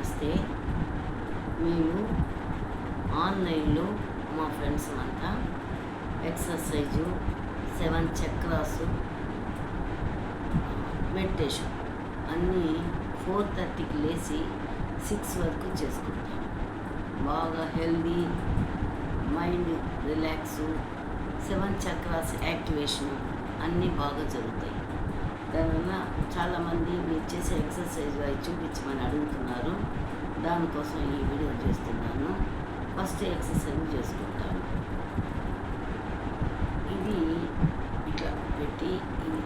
నమస్తే. మేము ఆన్లైన్లో మా ఫ్రెండ్స్ అంతా ఎక్సర్సైజు 7 చక్రాసు మెడిటేషన్ అన్నీ 4:30కి లేచి 6 వరకు చేసుకుంటాం. బాగా హెల్దీ మైండ్ రిలాక్సు 7 చక్రాస్ యాక్టివేషన్ అన్నీ బాగా జరుగుతాయి. దానివల్ల చాలామంది మీరు చేసే ఎక్సర్సైజ్ అవి చూపించమని అడుగుతున్నారు. దానికోసం ఈ వీడియో చేస్తున్నాను. ఫస్ట్ ఎక్సర్సైజ్ చేసుకుంటాను. ఇది ఇట్లా పెట్టి ఇది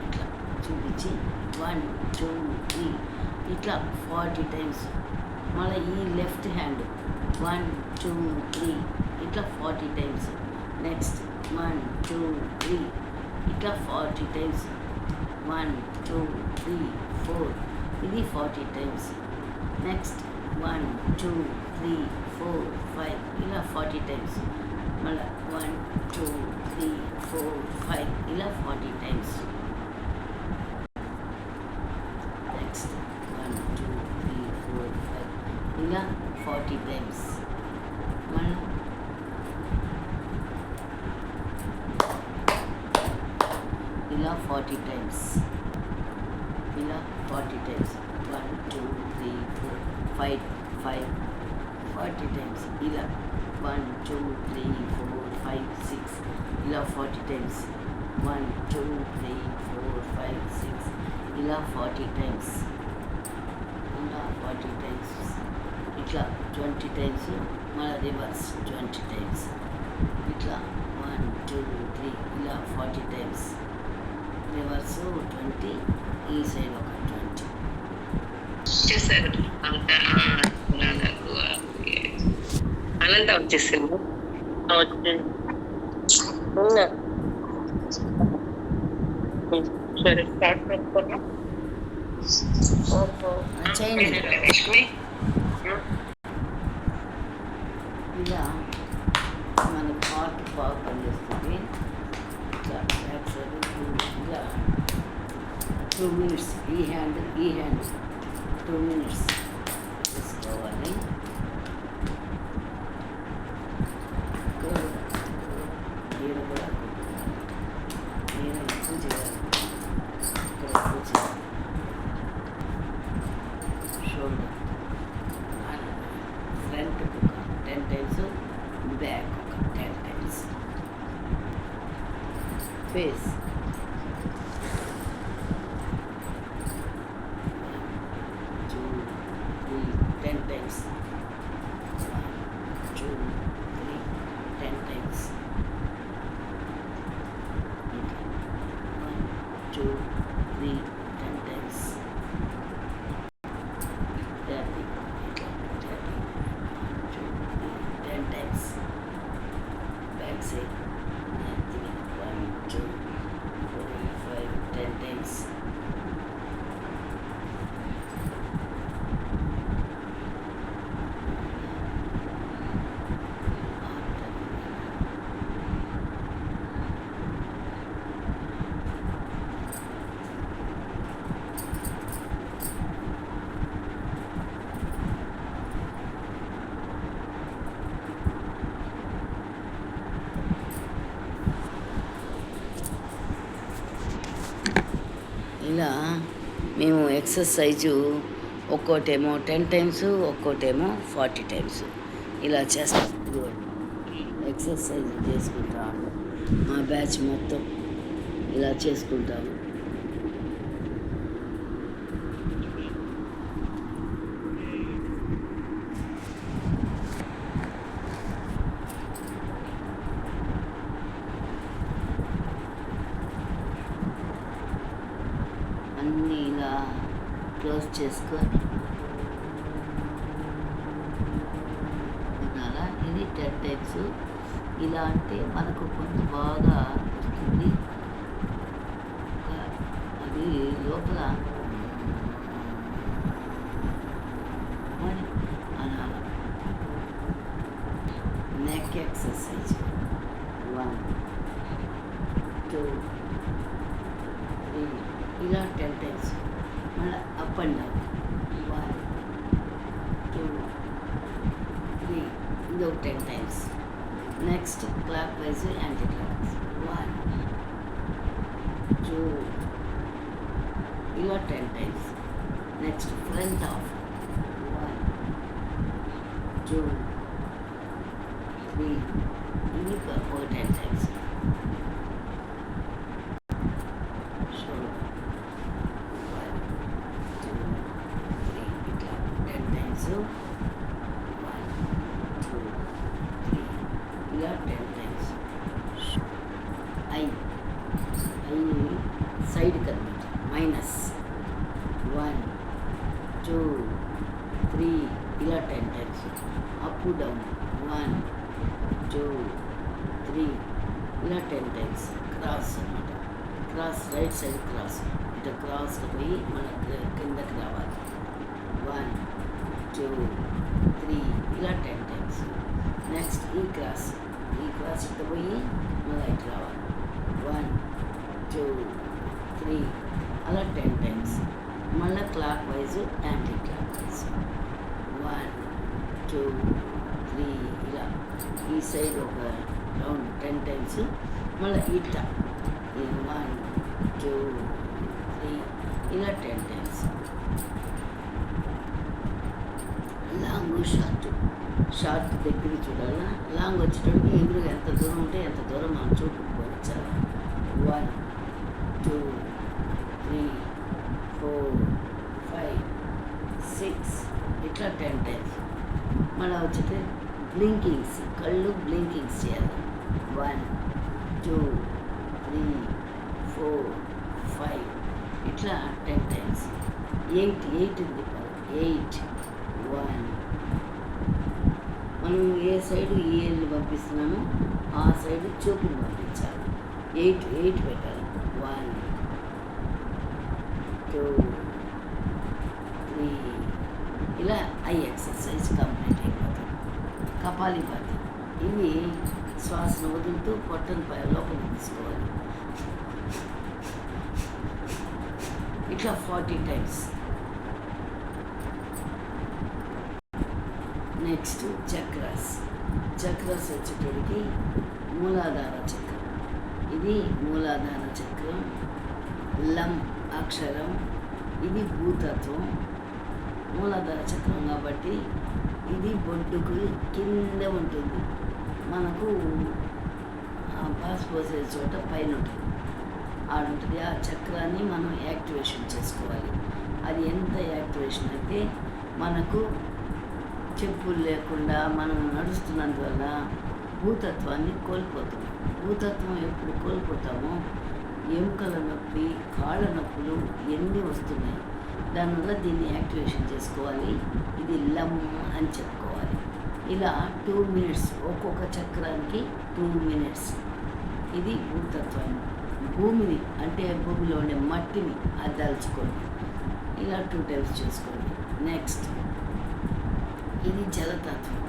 ఇట్లా చూపించి 1 2 3 ఇట్లా 40 టైమ్స్. మళ్ళీ ఈ లెఫ్ట్ హ్యాండ్ 1 2 3 ఇట్లా 40 టైమ్స్. నెక్స్ట్ 1 2 3 ఇట్లా 40 టైమ్స్. 1 2 3 4 ఇది 40 టైమ్స్. నెక్స్ట్ 1 2 3 4 5 ఇలా 40 టైమ్స్. మళ్ళీ 1 2 3 4 5 ఇలా 40 టైమ్స్. నెక్స్ట్ 1 2 3 4 5 ఇలా 40 టైమ్స్. మళ్ళీ ఇలా 40 టైమ్స్. ఇలా 40 టైమ్స్. 1 2 3 4 5 5 40 టైమ్స్. ఇలా 1 2 3 4 5 6 ఇలా 40 టైమ్స్. 1 2 3 4 5 6 ఇలా 40 టైమ్స్. ఇలా 40 టైమ్స్. ఇట్లా 20 టైమ్స్. మళ్ళీ రివర్స్ 20 టైమ్స్. ఇట్లా 1 2 3 ఇలా 40 టైమ్స్. రివర్స్ 20, ఈ సైడ్ ఒక 20 చేశారు. అనంత వచ్చేసింది. సరే స్టార్ట్ పెట్టుకున్నా. చేయండి. ఇలా మనకు హార్ట్ బాగా పనిచేస్తుంది. ఇట్లా బ్యాక్ సైడ్ ఇలా 2 మినిట్స్. ఈ హ్యాండ్ 2 మినిట్స్ తీసుకోవాలి. నేను కూడా నేను ఎక్కువ చేయాలి. ఇక్కడ ఎక్కువ చేయాలి. షోల్డర్ ఫ్రంట్ ఒక 10 టైమ్స్, బ్యాక్ ఒక 10 times. Face 10 times. 1 2 3 10 times. 1 2 3 10 times. 30 1 2 3 10 times. Back side 1 2 4 5 10 times. ఇలా మేము ఎక్సర్సైజు ఒక్కోటేమో 10 టైమ్స్, ఒక్కోటేమో 40 టైమ్స్ ఇలా చేస్తాం. ఎక్సర్సైజ్ చేసుకుంటాము. మా బ్యాచ్ మొత్తం ఇలా చేసుకుంటాము. అన్నీ ఇలా క్లోజ్ చేసుకొని వినాలా. ఇది 10 టైమ్స్. ఇలా అంటే మనకు కొంత బాగా వస్తుంది. అది లోపల అలా. నెక్ ఎక్సర్సైజ్ 1 2 3 ఇలా 10 టైమ్స్. మళ్ళీ up and down 1 10 times. Next clockwise anti-clockwise. 1, 2, ఇలా 10 times. Next front off. 1, 2, 3, ఇది 10 times. So 1, 2, 3 ఇట్లా 10 times. 1, 2, 3 ఇలా 10 times. I సైడ్ కనమాట మైనస్ 1, 2, 3 ఇలా 10 times. అప్ డౌన్ 1, 2, 3 ఇలా 10 times. క్రాస్ అనమాట, క్రాస్ రైట్ సైడ్ క్రాస్, ఇట్లా క్రాస్ పోయి మన కిందకి రావాలి. 1, 2, 3 ఇలా 10 times. నెక్స్ట్ ఈ క్రాస్ ఇట్లా పోయి మళ్ళీ ఇటు రావాలి. 1, 2, 3 అలా 10 times. మళ్ళీ clock wise anti clock wise 1, 2, 3 ఇలా ఈ సైడ్ ఒక రౌండ్ 10 times. మళ్ళీ ఇట్లా 1, 2, 3 ఇలా 10 times. లాంగ్ షార్ట్ దగ్గర చూడాలా, లాంగ్ వచ్చేటప్పుడు ఎదురుగా ఎంత దూరం ఉంటే ఎంత దూరం మనం చూపుకోవచ్చాలి. 1, 2, 3, 4, 5, 6 ఇట్లా 10 times. మళ్ళీ వచ్చేది బ్లింకింగ్స్, కళ్ళు బ్లింకింగ్స్ చేయాలి. 1, 2, 3, 4, 5 ఇట్లా 10 times. 8 ఉంది 8, 1 మనం ఏ సైడ్ ఏళ్ళు పంపిస్తున్నామో ఆ సైడ్ చూపుని పంపించాలి. 8 పెట్టాలి. 1, 2, 3 ఇలా ఐ ఎక్సర్సైజ్ కంప్లీట్ అయిపోతుంది. కపాలిపాతి ఇవి శ్వాసను వదులుతూ పొట్టను లోపలికి తీసుకోవాలి. ఇట్లా 40 times. నెక్స్ట్ చక్రాస్ వచ్చేటప్పటికి మూలాధార చక్రం. ఇది మూలాధార చక్రం, లం అక్షరం, ఇది భూతత్వం. మూలాధార చక్రం కాబట్టి ఇది బొడ్డుకు కింద ఉంటుంది. మనకు పాస్ పోసే చోట పైన ఉంటుంది, ఆడుంటుంది. ఆ చక్రాన్ని మనం యాక్టివేషన్ చేసుకోవాలి. అది ఎంత యాక్టివేషన్ అయితే మనకు చెప్పులు లేకుండా మనం నడుస్తున్నందువల్ల భూతత్వాన్ని కోల్పోతాం. భూతత్వం ఎప్పుడు కోల్పోతామో ఎముకల నొప్పి, కాళ్ళ నొప్పులు ఎన్ని వస్తున్నాయి. దానివల్ల దీన్ని యాక్టివేషన్ చేసుకోవాలి. ఇది లమ్ అని చెప్పుకోవాలి. ఇలా 2 minutes, ఒక్కొక్క చక్రానికి 2 minutes. ఇది భూతత్వాన్ని, భూమిని అంటే భూమిలో ఉండే మట్టిని అద్దాల్చుకోండి. ఇలా 2 times చేసుకోండి. నెక్స్ట్ ఇది జలతత్వం.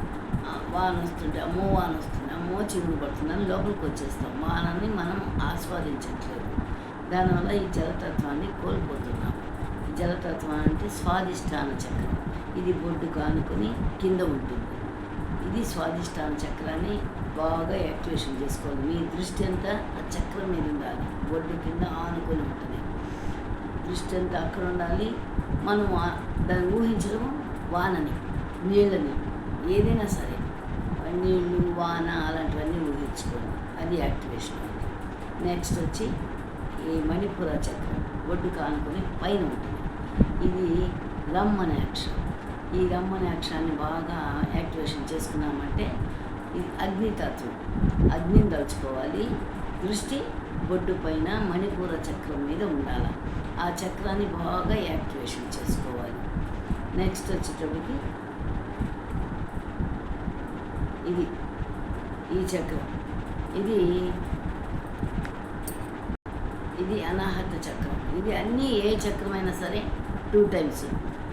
వాన వస్తుంటే అమ్మో చిగురు పడుతుందని లోపలికి వచ్చేస్తాం. వానని మనం ఆస్వాదించట్లేదు. దానివల్ల ఈ జలతత్వాన్ని కోల్పోతున్నాం. ఈ జలతత్వం అంటే స్వాదిష్టాన చక్రం. ఇది బొడ్డు కానుకొని కింద ఉంటుంది. ఇది స్వాదిష్టాన చక్రాన్ని బాగా యాక్టివేషన్ చేసుకోవాలి. మీ దృష్టి అంతా ఆ చక్రం మీద ఉండాలి. బొడ్డు కింద ఆనుకొని ఉంటుంది. దృష్టి అంతా అక్కడ ఉండాలి. మనం దాన్ని ఊహించడం వానని, నీళ్ళని, ఏదైనా సరే నీళ్ళు, వాన అలాంటివన్నీ ఊహించుకోండి. అది యాక్టివేషన్. నెక్స్ట్ వచ్చి ఈ మణిపుర చక్రం బొడ్డు కానుకొని పైన ఉంటుంది. ఇది రమ్ అనే అక్షరం. ఈ రమ్ అనే అక్షరాన్ని బాగా యాక్టివేషన్ చేసుకున్నామంటే ఇది అగ్నితత్వం. అగ్నిని తలుచుకోవాలి. దృష్టి బొడ్డు పైన మణిపూర చక్రం మీద ఉండాలి. ఆ చక్రాన్ని బాగా యాక్టివేషన్ చేసుకోవాలి. నెక్స్ట్ వచ్చేటప్పటికి ఇది ఈ చక్రం. ఇది అనాహత చక్రం. ఇది అన్నీ ఏ చక్రమైనా సరే 2 times.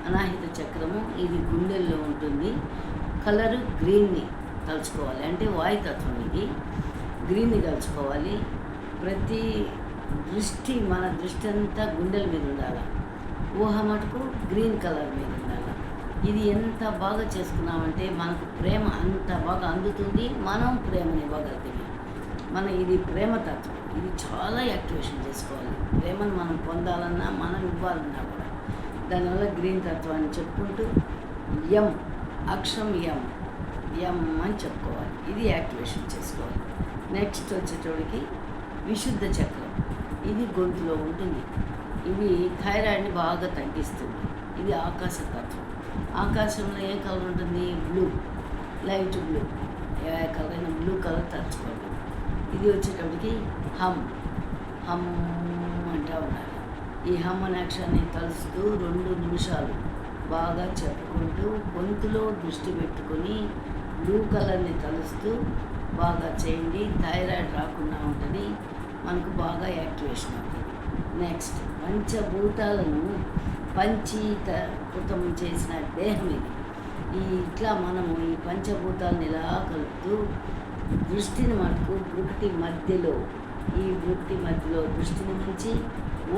అనాహిత చక్రము ఇది గుండెల్లో ఉంటుంది. కలరు గ్రీన్ని తలుచుకోవాలి, అంటే వాయుతత్వం. ఇది గ్రీన్ని తలుచుకోవాలి. ప్రతి దృష్టి, మన దృష్టి అంతా గుండెల మీద ఉండాలి. ఊహ మటుకు గ్రీన్ కలర్ మీద ఉండాలి. ఇది ఎంత బాగా చేసుకున్నామంటే మనకు ప్రేమ అంత బాగా అందుతుంది, మనం ప్రేమని ఇవ్వగలుగుతుంది. ఇది ప్రేమ తత్వం. ఇది చాలా యాక్టివేషన్ చేసుకోవాలి. ప్రేమను మనం పొందాలన్నా, మనం ఇవ్వాలన్నా కూడా. దానివల్ల గ్రీన్ తత్వాన్ని చెప్పుకుంటూ ఎం, అక్షరం ఎం అని చెప్పుకోవాలి. ఇది యాక్టివేషన్ చేసుకోవాలి. నెక్స్ట్ వచ్చేటోడికి విశుద్ధ చక్రం. ఇది గొంతులో ఉంటుంది. ఇది థైరాయిడ్ని బాగా తగ్గిస్తుంది. ఇది ఆకాశ తత్వం. ఆకాశంలో ఏ కలర్ ఉంటుంది? Blue, light blue. ఏ కలర్ అయినా బ్లూ కలర్ తలుచుకోండి. ఇది వచ్చేటప్పటికి హమ్ అంటూ ఉండాలి. ఈ హమ్ అనే అక్షరాన్ని తలుస్తూ 2 నిమిషాలు బాగా చెప్పుకుంటూ గొంతులో దృష్టి పెట్టుకొని బ్లూ కలర్ని తలుస్తూ బాగా చేయండి. థైరాయిడ్ రాకుండా ఉంటుంది, మనకు బాగా యాక్టివేషన్ అవుతుంది. నెక్స్ట్ పంచభూతాలను పంచీకృతం చేసిన దేహం ఇది. ఇట్లా మనము ఈ పంచభూతాలను ఇలా కలుపుతూ దృష్టిని మటుకు బ్రుకుటి మధ్యలో, ఈ బ్రుకుటి మధ్యలో దృష్టిని నుంచి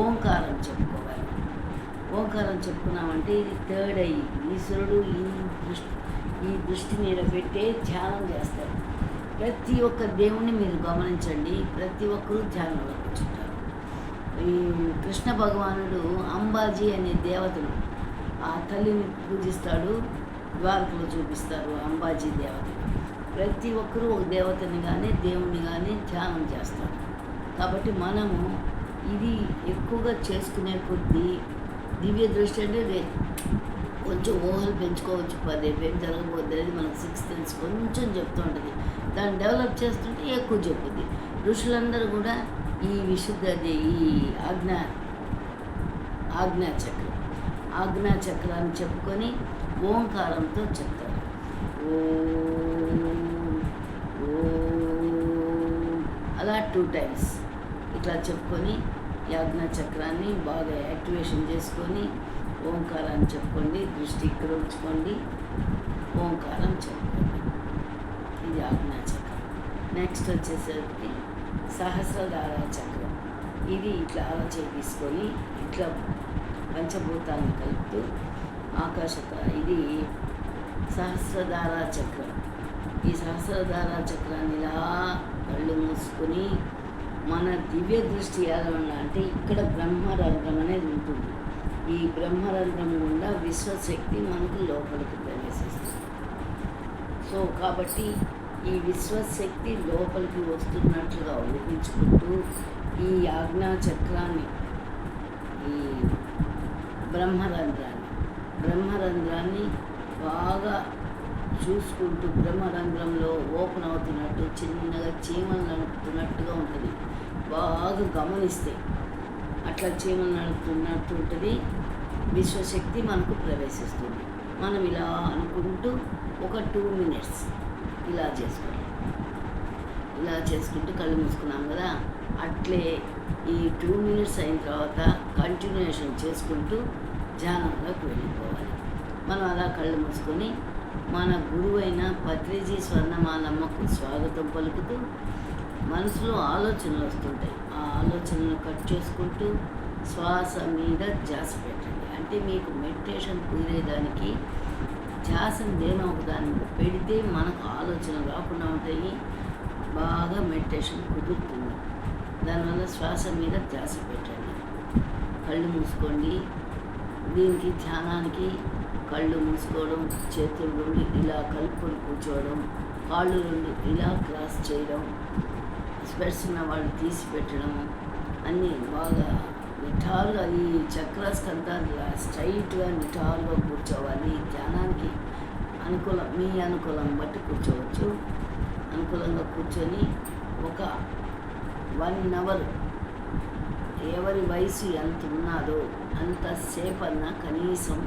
ఓంకారం చెప్పుకోవాలి. ఓంకారం చెప్పుకున్నామంటే ఇది థర్డ్ ఐ. ఈశ్వరుడు ఈ దృష్టిని పెట్టే ధ్యానం చేస్తారు. ప్రతి ఒక్క దేవుణ్ణి మీరు గమనించండి, ప్రతి ఒక్కరూ ధ్యానంలో కూర్చుంటారు. ఈ కృష్ణ భగవానుడు అంబాజీ అనే దేవతను, ఆ తల్లిని పూజిస్తాడు. ద్వారకలో చూపిస్తారు అంబాజీ దేవతను. ప్రతి ఒక్కరూ ఒక దేవతని కానీ దేవుణ్ణి కానీ ధ్యానం చేస్తారు. కాబట్టి మనము ఇది ఎక్కువగా చేసుకునే కొద్దీ దివ్య దృష్టి అంటే కొంచెం ఊహలు పెంచుకోవచ్చు. 10 ఏం జరగబోద్ది అనేది మనకు 6th సెన్స్ కొంచెం చెప్తూ ఉంటుంది. దాన్ని డెవలప్ చేస్తుంటే ఎక్కువ చెప్పుద్ది. ఋషులందరూ కూడా ఈ ఈ ఆజ్ఞా చక్రాన్ని చెప్పుకొని ఓంకారంతో చెప్తారు. అలా 2 times ఇట్లా చెప్పుకొని ఈ ఆజ్ఞా చక్రాన్ని బాగా యాక్టివేషన్ చేసుకొని ఓంకారాన్ని చెప్పుకోండి. దృష్టి ఇక్కడ ఉంచుకోండి, ఓంకారం చెప్పుకోండి. ఇది ఆజ్ఞా చక్రం. నెక్స్ట్ వచ్చేసరికి సహస్రధార చక్రం. ఇది ఇట్లా అలా తీసుకొని ఇట్లా పంచభూతాలను కలుపుతూ ఇది సహస్రధార చక్రం. ఈ సహస్రధార చక్రాన్ని ఇలా కళ్ళు మూసుకొని మన దివ్య దృష్టి ఎలా ఉండాలంటే ఇక్కడ బ్రహ్మరంధ్రం అనేది ఉంటుంది. ఈ బ్రహ్మరంధ్రం గుండా విశ్వశక్తి మనకు లోపలికి ప్రవేశిస్తుంది. సో కాబట్టి ఈ విశ్వశక్తి లోపలికి వస్తున్నట్లుగా ఊహించుకుంటూ ఈ ఆజ్ఞా చక్రాన్ని, ఈ బ్రహ్మరంధ్రాన్ని బాగా చూసుకుంటూ బ్రహ్మరంధ్రంలో ఓపెన్ అవుతున్నట్టు చిన్నగా చీమలు నడుపుతున్నట్టుగా ఉంటుంది. బాగా గమనిస్తే అట్లా చీమలు నడుపుతున్నట్టు ఉంటుంది. విశ్వశక్తి మనకు ప్రవేశిస్తుంది. మనం ఇలా అనుకుంటూ ఒక 2 minutes ఇలా చేసుకోవాలి. ఇలా చేసుకుంటూ కళ్ళు మూసుకున్నాం కదా, అట్లే ఈ 2 minutes అయిన తర్వాత కంటిన్యూషన్ చేసుకుంటూ ధ్యానంలోకి వెళ్ళిపోవాలి. మనం అలా కళ్ళు మూసుకొని మన గురువైన పత్రిజీ స్వర్ణమాలమ్మకు స్వాగతం పలుకుతూ మనసులో ఆలోచనలు వస్తుంటాయి. ఆ ఆలోచనలు కట్ చేసుకుంటూ శ్వాస మీద ధ్యాస పెట్టండి. అంటే మీకు మెడిటేషన్ కుదిరేదానికి ధ్యాసను దేనో ఒక దాని పెడితే మనకు ఆలోచనలు రాకుండా ఉంటాయి. బాగా మెడిటేషన్ కుదురుతుంది. దానివల్ల శ్వాస మీద ధ్యాస పెట్టండి. కళ్ళు మూసుకోండి. దీనికి ధ్యానానికి కళ్ళు మూసుకోవడం, చేతులు 2 ఇలా కలుపుకొని కూర్చోవడం, కాళ్ళు 2 ఇలా క్రాస్ చేయడం, స్పెట్స్ ఉన్న వాళ్ళు తీసి పెట్టడం, అన్నీ బాగా నిటారుగా ఈ చక్రాస్ అంతా స్ట్రైట్గా నిటారుగా కూర్చోవాలి. ధ్యానానికి మీ అనుకూలం బట్టి కూర్చోవచ్చు. అనుకూలంగా కూర్చొని ఒక 1 hour ఎవరి వయసు ఎంత ఉన్నదో అంతసేపు అన్నా కనీసం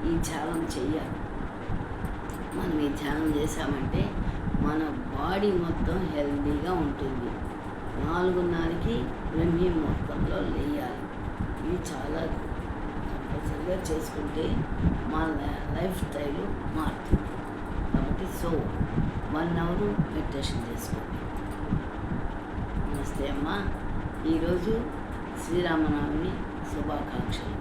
ఈ ధ్యానం చెయ్యాలి. మనం ఈ ధ్యానం చేసామంటే మన బాడీ మొత్తం హెల్తీగా ఉంటుంది. 4:30కి బ్రహ్మీ మొత్తంలో లేయాలి. ఇది చాలా కంపల్సరిగా చేసుకుంటే మన లైఫ్ స్టైల్ మారుతుంది. కాబట్టి 1 hour మెడిటేషన్ చేసుకోండి. నమస్తే అమ్మ. ఈరోజు శ్రీరామనవమి శుభాకాంక్షలు.